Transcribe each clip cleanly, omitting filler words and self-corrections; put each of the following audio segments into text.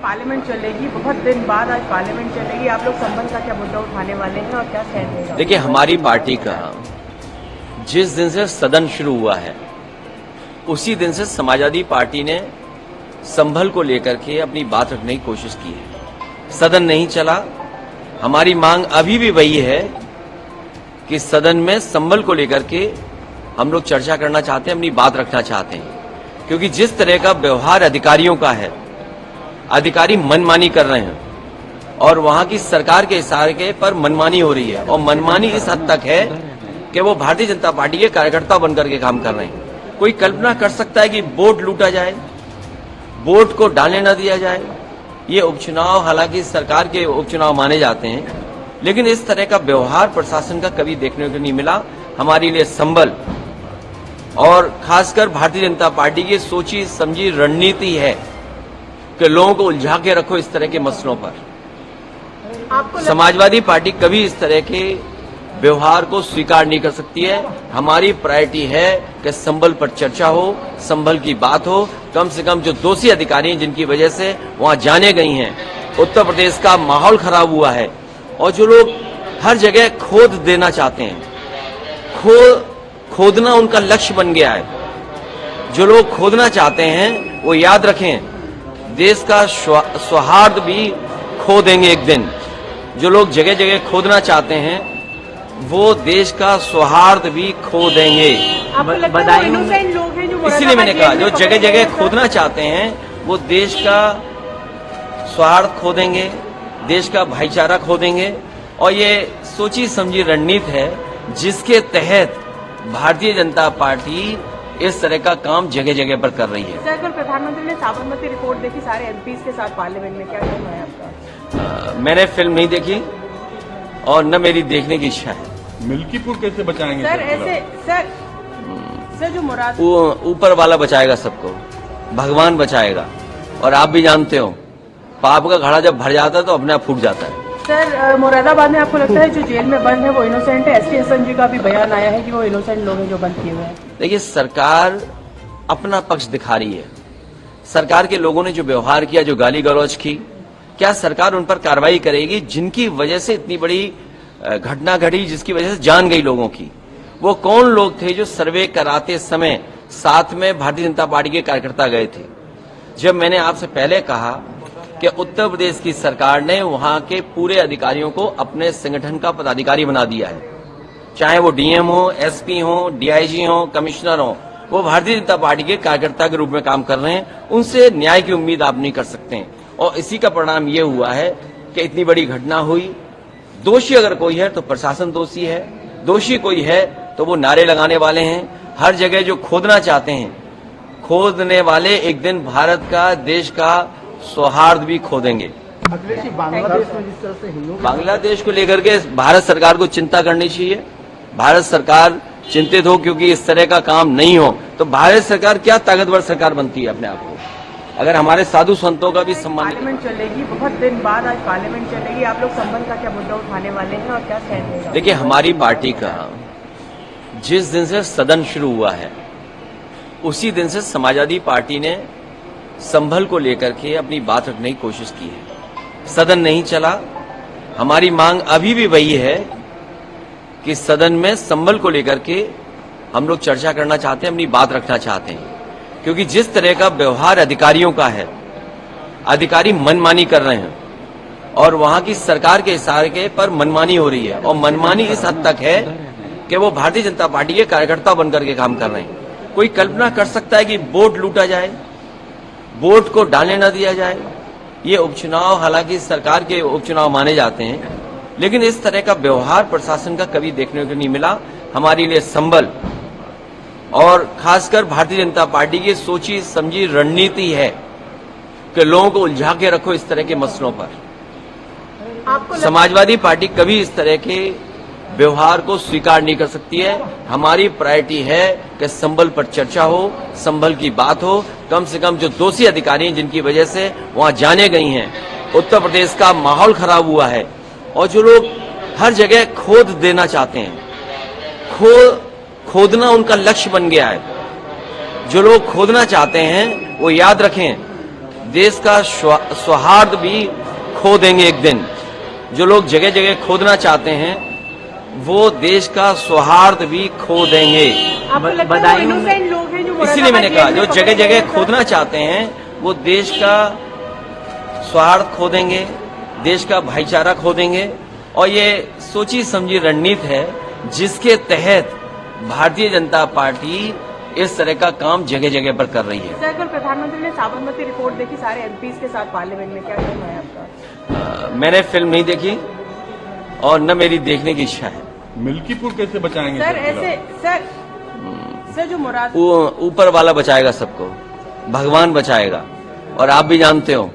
Parliament चलेगी, बहुत दिन बाद आज पार्लियामेंट चलेगी, आप लोग संबल का क्या मुद्दा उठाने वाले हैं और क्या स्टैंड रहेगा? देखिए, हमारी पार्टी का जिस दिन से सदन शुरू हुआ है उसी दिन से समाजवादी पार्टी ने संभल को लेकर के अपनी बात रखने की कोशिश की है। सदन नहीं चला, हमारी मांग अभी भी वही है कि सदन में संभल को लेकर के हम लोग चर्चा करना चाहते हैं, अपनी बात रखना चाहते हैं, क्योंकि जिस तरह का व्यवहार अधिकारियों का है, अधिकारी मनमानी कर रहे हैं और वहां की सरकार के इशारे पर मनमानी हो रही है और मनमानी इस हद तक है कि वो भारतीय जनता पार्टी के कार्यकर्ता बनकर के काम कर रहे हैं। कोई कल्पना कर सकता है कि वोट लूटा जाए, वोट को डालने न दिया जाए? ये उपचुनाव हालांकि सरकार के उपचुनाव माने जाते हैं, लेकिन इस तरह का व्यवहार प्रशासन का कभी देखने को नहीं मिला। हमारे लिए संभल और खासकर भारतीय जनता पार्टी की सोची समझी रणनीति है कि लोगों को उलझा के रखो इस तरह के मसलों पर। समाजवादी पार्टी कभी इस तरह के व्यवहार को स्वीकार नहीं कर सकती है। हमारी प्रायोरिटी है कि संभल पर चर्चा हो, संभल की बात हो। कम से कम जो दोषी अधिकारी हैं जिनकी वजह से वहां जाने गई हैं, उत्तर प्रदेश का माहौल खराब हुआ है और जो लोग हर जगह खोद देना चाहते हैं, खोदना उनका लक्ष्य बन गया है। जो लोग खोदना चाहते हैं वो याद रखें, देश का सौहार्द भी खो देंगे एक दिन। जो लोग जगह जगह खोदना चाहते हैं वो देश का सौहार्द भी खो देंगे। इसलिए मैंने कहा, जो जगह जगह खोदना चाहते हैं वो देश का सौहार्द खो देंगे, देश का भाईचारा खो देंगे। और ये सोची समझी रणनीति है जिसके तहत भारतीय जनता पार्टी इस तरह का काम जगह जगह पर कर रही है। सर, कल प्रधानमंत्री ने साबरमती रिपोर्ट देखी सारे एमपीज के साथ पार्लियामेंट में, क्या कहना है आपका? मैंने फिल्म नहीं देखी और न मेरी देखने की इच्छा है। मिल्कीपुर कैसे बचाएंगे सर? ऐसे सर जो मुराद ऊपर वाला बचाएगा सबको, भगवान बचाएगा। और आप भी जानते हो, पाप का घड़ा जब भर जाता है तो अपने आप फूट जाता है। सर, मुरादाबाद में आपको लगता है जो जेल में बंद है वो इनोसेंट है? एसटी हसन जी का भी बयान आया है कि वो इनोसेंट लोग हैं जो बंद किए हुए हैं। देखिए, सरकार अपना पक्ष दिखा रही है। सरकार के लोगों ने जो व्यवहार किया, जो गाली गलौज की, क्या सरकार उन पर कार्रवाई करेगी जिनकी वजह से इतनी बड़ी घटना घटी, जिसकी वजह से जान गई लोगों की? वो कौन लोग थे जो सर्वे कराते समय साथ में भारतीय जनता पार्टी के कार्यकर्ता गए थे? जब मैंने आपसे पहले कहा कि उत्तर प्रदेश की सरकार ने वहां के पूरे अधिकारियों को अपने संगठन का पदाधिकारी बना दिया है, चाहे वो डीएम हो, एसपी हो, डीआईजी हो, कमिश्नर हो, वो भारतीय जनता पार्टी के कार्यकर्ता के रूप में काम कर रहे हैं। उनसे न्याय की उम्मीद आप नहीं कर सकते हैं। और इसी का परिणाम ये हुआ है कि इतनी बड़ी घटना हुई। दोषी अगर कोई है तो प्रशासन दोषी है, दोषी कोई है तो वो नारे लगाने वाले हैं। हर जगह जो खोदना चाहते हैं, खोदने वाले एक दिन भारत का, देश का सौहार्द भी खो देंगे। बांग्लादेश में जिस तरह से हिंदू, बांग्लादेश को लेकर के भारत सरकार को चिंता करनी चाहिए। भारत सरकार चिंतित हो, क्योंकि इस तरह का काम नहीं हो तो भारत सरकार क्या ताकतवर सरकार बनती है अपने आप को? अगर हमारे साधु संतों का भी सम्मान। पार्लियामेंट चलेगी, बहुत दिन बाद आज पार्लियामेंट चलेगी, आप लोग संबल का क्या मुद्दा उठाने वाले हैं और क्या स्टैंड रहेगा? देखिए, हमारी पार्टी का जिस दिन से सदन शुरू हुआ है उसी दिन से समाजवादी पार्टी ने संभल को लेकर के अपनी बात रखने की कोशिश की है। सदन नहीं चला, हमारी मांग अभी भी वही है कि सदन में संभल को लेकर के हम लोग चर्चा करना चाहते हैं, अपनी बात रखना चाहते हैं, क्योंकि जिस तरह का व्यवहार अधिकारियों का है, अधिकारी मनमानी कर रहे हैं और वहां की सरकार के इशारे पर मनमानी हो रही है और मनमानी इस हद तक है कि वो भारतीय जनता पार्टी के कार्यकर्ता बनकर के काम कर रहे हैं। कोई कल्पना कर सकता है कि वोट लूटा जाए, वोट को डालने न दिया जाए? ये उपचुनाव हालांकि सरकार के उपचुनाव माने जाते हैं, लेकिन इस तरह का व्यवहार प्रशासन का कभी देखने को नहीं मिला। हमारे लिए संभल और खासकर भारतीय जनता पार्टी की सोची समझी रणनीति है कि लोगों को उलझा के रखो इस तरह के मसलों पर। समाजवादी पार्टी कभी इस तरह के व्यवहार को स्वीकार नहीं कर सकती है। हमारी प्रायोरिटी है कि संभल पर चर्चा हो, संभल की बात हो। कम से कम जो दोषी अधिकारी हैं जिनकी वजह से वहां जाने गई हैं, उत्तर प्रदेश का माहौल खराब हुआ है और जो लोग हर जगह खोद देना चाहते हैं, खोदना उनका लक्ष्य बन गया है। जो लोग खोदना चाहते हैं वो याद रखें, देश का सौहार्द भी खो देंगे एक दिन। जो लोग जगह जगह खोदना चाहते हैं वो देश का सौहार्द भी खो देंगे। आपको लगता है वो innocent लोग हैं जो इसीलिए मैंने कहा जो मुरादाबाद जगह जेल में जगह पकड़े गए खोदना चाहते हैं वो देश का सौहार्द खो देंगे, देश का भाईचारा खो देंगे। और ये सोची समझी रणनीति है जिसके तहत भारतीय जनता पार्टी इस तरह का काम जगह जगह पर कर रही है। सर, कल प्रधानमंत्री ने साबरमती रिपोर्ट देखी सारे एमपीज के साथ पार्लियामेंट में, क्या कहना है आपका? मैंने फिल्म नहीं देखी और न मेरी देखने की इच्छा है। मिल्कीपुर कैसे बचाएंगे सर ऐसे सर जो मुराद ऊपर वाला बचाएगा सबको, भगवान बचाएगा। और आप भी जानते हो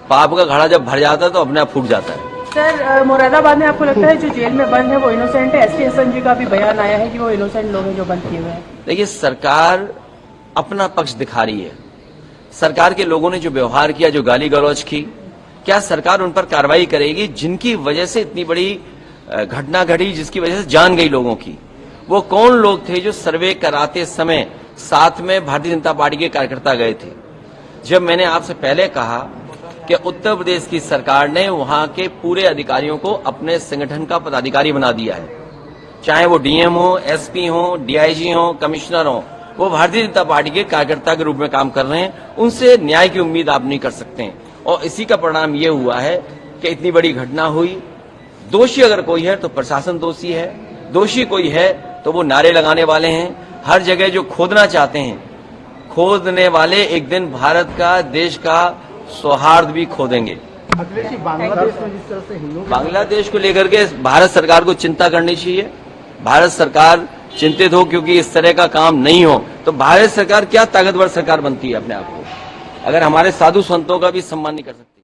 पाप का घड़ा जब भर जाता है तो अपने आप फूट जाता है। सर, मुरादाबाद में आपको लगता है जो जेल में बंद है वो इनोसेंट है? एसटी एसएनजी का भी बयान आया है कि वो इनोसेंट लोग हैं जो बंद किए हुए हैं। देखिए, सरकार अपना पक्ष दिखा रही है। सरकार के लोगों ने जो व्यवहार किया, जो गाली गलौज की, क्या सरकार उन पर कार्रवाई करेगी जिनकी वजह से इतनी बड़ी घटना घटी, जिसकी वजह से जान गई लोगों की? वो कौन लोग थे जो सर्वे कराते समय साथ में भारतीय जनता पार्टी के कार्यकर्ता गए थे? जब मैंने आपसे पहले कहा कि उत्तर प्रदेश की सरकार ने वहां के पूरे अधिकारियों को अपने संगठन का पदाधिकारी बना दिया है, चाहे वो डीएम हो, एसपी हो, डीआईजी हो, कमिश्नर हो, वो भारतीय जनता पार्टी के कार्यकर्ता के रूप में काम कर रहे हैं। उनसे न्याय की उम्मीद आप नहीं कर सकते हैं। और इसी का परिणाम ये हुआ है कि इतनी बड़ी घटना हुई। दोषी अगर कोई है तो प्रशासन दोषी है, दोषी कोई है तो वो नारे लगाने वाले हैं। हर जगह जो खोदना चाहते हैं, खोदने वाले एक दिन भारत का, देश का सौहार्द भी खो देंगे। अखिलेश जी, बांग्लादेश में जिस तरह से हिंदुओं बांग्लादेश को लेकर के भारत सरकार को चिंता करनी चाहिए। भारत सरकार चिंतित हो क्योंकि इस तरह का काम नहीं हो तो भारत सरकार क्या ताकतवर सरकार बनती है अपने आप को, अगर हमारे साधु संतों का भी सम्मान नहीं कर सकती।